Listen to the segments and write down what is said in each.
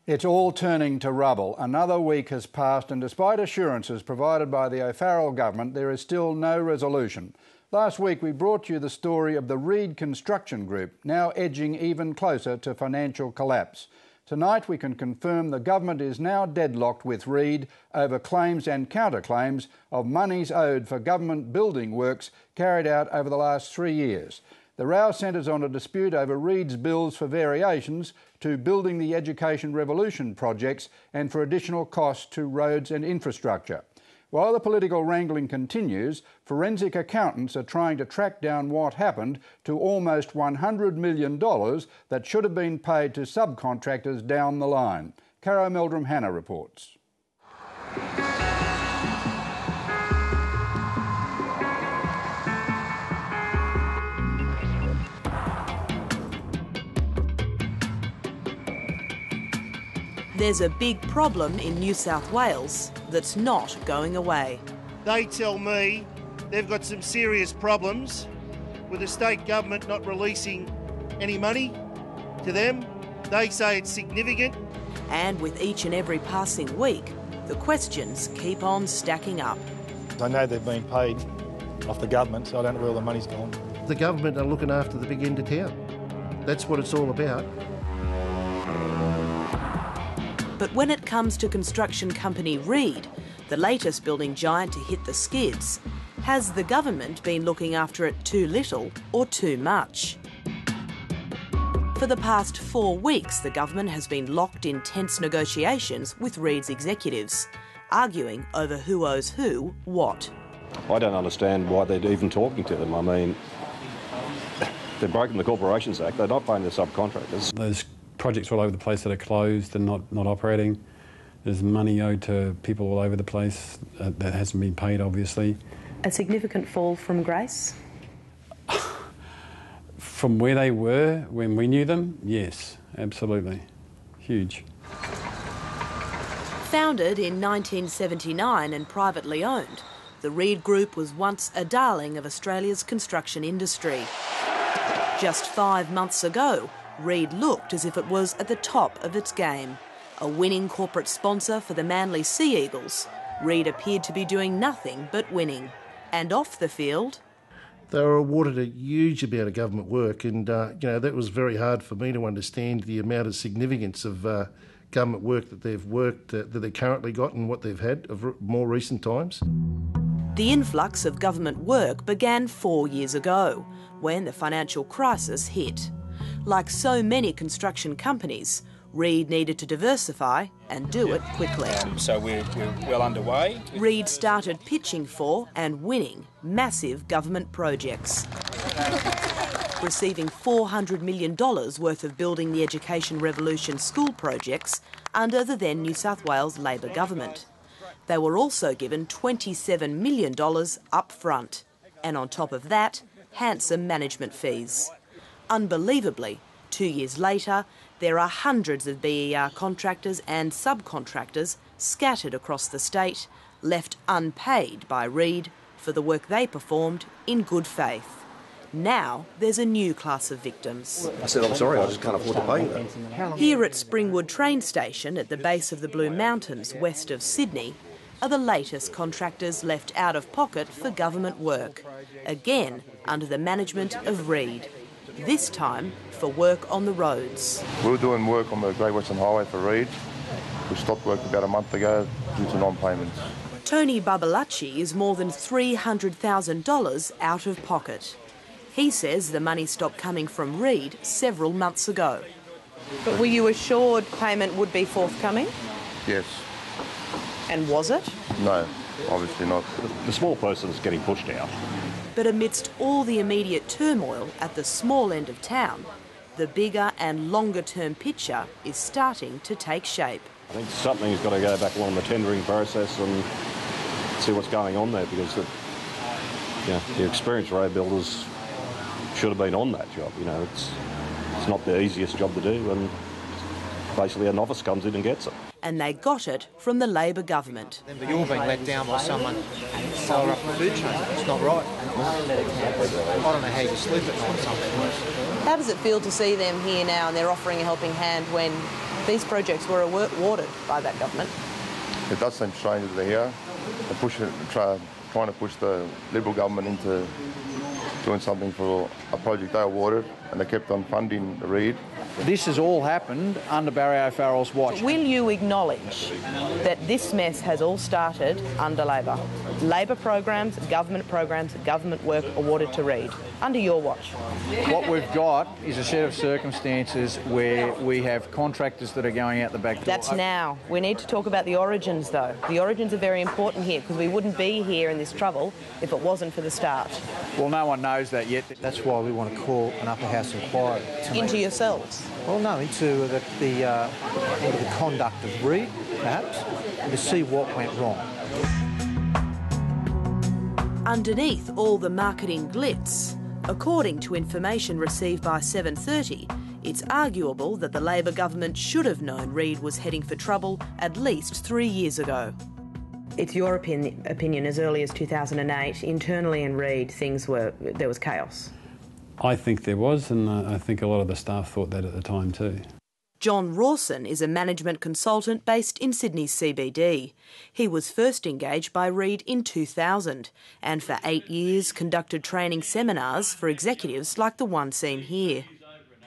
It's all turning to rubble. Another week has passed and despite assurances provided by the O'Farrell government, there is still no resolution. Last week we brought you the story of the Reed Construction Group, now edging even closer to financial collapse. Tonight we can confirm the government is now deadlocked with Reed over claims and counterclaims of monies owed for government building works carried out over the last 3 years. The row centres on a dispute over Reed's bills for variations to Building the Education Revolution projects and for additional costs to roads and infrastructure. While the political wrangling continues, forensic accountants are trying to track down what happened to almost $100 million that should have been paid to subcontractors down the line. Caro Meldrum-Hanna reports. There's a big problem in New South Wales that's not going away. They tell me they've got some serious problems with the state government not releasing any money to them. They say it's significant. And with each and every passing week, the questions keep on stacking up. I know they've been paid off the government, so I don't know where all the money's gone. The government are looking after the big end of town. That's what it's all about. But when it comes to construction company Reed, the latest building giant to hit the skids, has the government been looking after it too little or too much? For the past 4 weeks, the government has been locked in tense negotiations with Reed's executives, arguing over who owes who what. I don't understand why they're even talking to them. I mean, they've broken the Corporations Act. They're not paying their subcontractors. There's projects all over the place that are closed and not operating. There's money owed to people all over the place that hasn't been paid, obviously. A significant fall from grace? From where they were when we knew them, yes, absolutely. Huge. Founded in 1979 and privately owned, the Reed Group was once a darling of Australia's construction industry. Just 5 months ago, Reed looked as if it was at the top of its game. A winning corporate sponsor for the Manly Sea Eagles, Reed appeared to be doing nothing but winning. And off the field, they were awarded a huge amount of government work, and that was very hard for me to understand the amount of significance of government work that they've worked, that they currently got and what they've had of more recent times. The influx of government work began 4 years ago, when the financial crisis hit. Like so many construction companies, Reed needed to diversify and do it quickly. So we're well underway. Reed started pitching for and winning massive government projects, receiving $400 million worth of Building the Education Revolution school projects under the then New South Wales Labor government. They were also given $27 million up front, and on top of that, handsome management fees. Unbelievably, 2 years later, there are hundreds of BER contractors and subcontractors scattered across the state, left unpaid by Reed for the work they performed in good faith. Now there's a new class of victims. I said, I'm sorry, I just can't afford to pay that. Here at Springwood train station at the base of the Blue Mountains west of Sydney are the latest contractors left out of pocket for government work, again under the management of Reed. This time for work on the roads. We were doing work on the Great Western Highway for Reed. We stopped work about a month ago due to non-payments. Tony Babalacci is more than $300,000 out of pocket. He says the money stopped coming from Reed several months ago. But were you assured payment would be forthcoming? Yes. And was it? No, obviously not. The small person's getting pushed out. But amidst all the immediate turmoil at the small end of town, the bigger and longer-term picture is starting to take shape. I think something's got to go back along the tendering process and see what's going on there, because the experienced road builders should have been on that job. It's not the easiest job to do, and basically a novice comes in and gets it. And they got it from the Labor government. But you're being let down by someone higher up the food chain. It's not right. I don't know how you sleep at night sometimes. How does it feel to see them here now and they're offering a helping hand when These projects were awarded by that government. It does seem strange that they're here. They're trying to push the Liberal government into doing something for a project they awarded, and they kept on funding the Reed. This has all happened under Barry O'Farrell's watch. Will you acknowledge that this mess has all started under Labor? Labor programs, government work awarded to Reed, under your watch. What we've got is a set of circumstances where we have contractors that are going out the back door. That's now. We need to talk about the origins, though. The origins are very important here, because we wouldn't be here in this trouble if it wasn't for the start. Well, no one knows that yet. That's why we want to call an upper house inquiry. Into yourselves? Well, no, into the conduct of Reed, perhaps, and to see what went wrong. Underneath all the marketing glitz, according to information received by 7:30, it's arguable that the Labor government should have known Reed was heading for trouble at least 3 years ago. It's your opinion as early as 2008, internally in Reed, there was chaos. I think there was, and I think a lot of the staff thought that at the time too. John Rawson is a management consultant based in Sydney's CBD. He was first engaged by Reed in 2000 and for 8 years conducted training seminars for executives like the one seen here.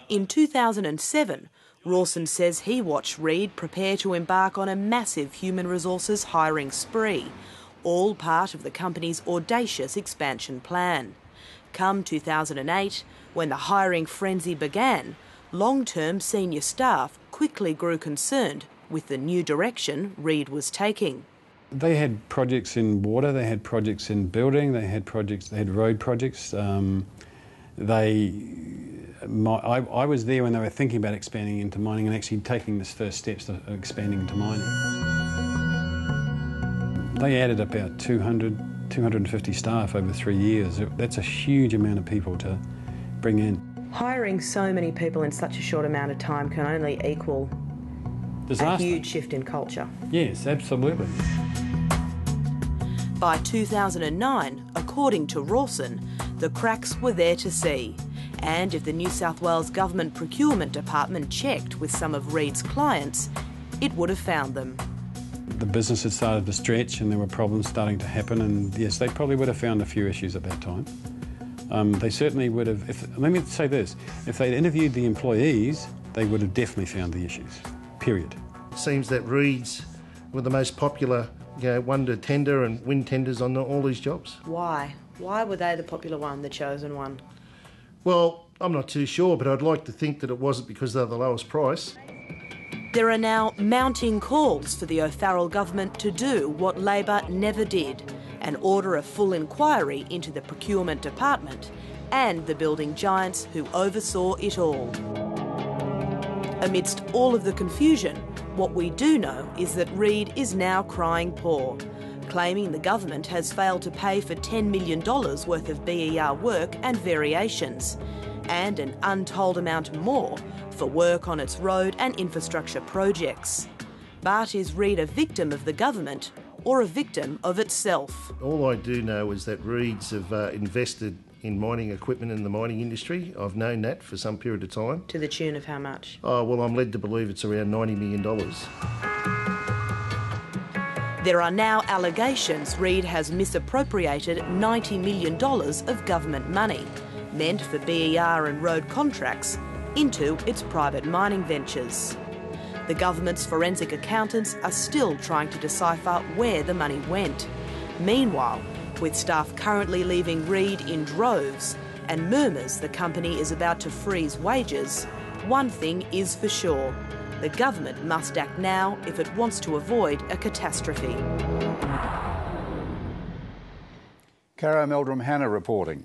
In 2007, Rawson says he watched Reed prepare to embark on a massive human resources hiring spree, all part of the company's audacious expansion plan. Come 2008, when the hiring frenzy began, long-term senior staff quickly grew concerned with the new direction Reed was taking. They had projects in water, they had projects in building, they had road projects. I was there when they were thinking about expanding into mining and actually taking this first steps to expanding into mining. They added about 250 staff over 3 years. That's a huge amount of people to bring in. Hiring so many people in such a short amount of time can only equal disaster. A huge shift in culture. Yes, absolutely. By 2009, according to Rawson, the cracks were there to see. And if the New South Wales Government Procurement Department checked with some of Reed's clients, it would have found them. The business had started to stretch and there were problems starting to happen, and yes, they probably would have found a few issues at that time. They certainly would have, let me say this, if they'd interviewed the employees, they would have definitely found the issues, period. It seems that Reeds were the most popular, one to tender and win tenders on all these jobs. Why? Why were they the popular one, the chosen one? Well, I'm not too sure, but I'd like to think that it wasn't because they're the lowest price. There are now mounting calls for the O'Farrell government to do what Labor never did and order a full inquiry into the procurement department and the building giants who oversaw it all. Amidst all of the confusion, what we do know is that Reed is now crying poor, claiming the government has failed to pay for $10 million worth of BER work and variations, and an untold amount more for work on its road and infrastructure projects. But is Reed a victim of the government or a victim of itself? All I do know is that Reeds have invested in mining equipment in the mining industry. I've known that for some period of time. To the tune of how much? Oh, well, I'm led to believe it's around $90 million. There are now allegations Reed has misappropriated $90 million of government money, meant for BER and road contracts, into its private mining ventures. The government's forensic accountants are still trying to decipher where the money went. Meanwhile, with staff currently leaving Reed in droves and murmurs the company is about to freeze wages, one thing is for sure: the government must act now if it wants to avoid a catastrophe. Caro Meldrum Hannah reporting.